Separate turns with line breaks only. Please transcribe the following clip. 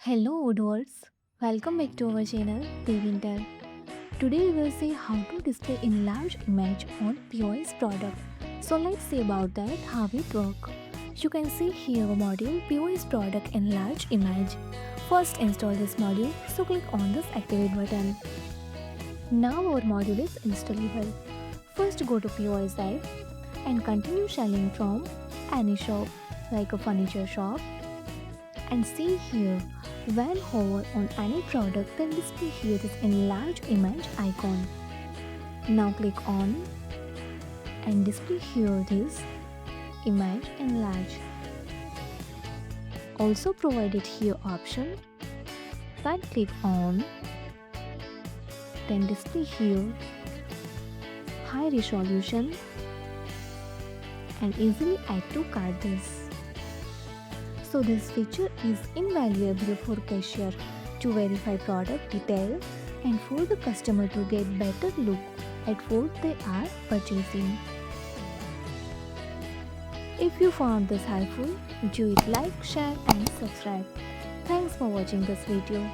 Hello Odors, welcome back to our channel Devintelle. Today we will see how to display enlarged image on POS product. So let's see about that how it work. You can see here module POS product enlarged image. First install this module, so click on this activate button. Now our module is installable. First go to POS app and continue selling from any shop like a furniture shop, and see here when hover on any product then display here this enlarged image icon. Now click on and display here this image enlarge. Also provided here option, then click on, then display here high resolution and easily add to cart this. So this feature is invaluable for cashier to verify product detail and for the customer to get better look at what they are purchasing. If you found this helpful, do it like, share and subscribe. Thanks for watching this video.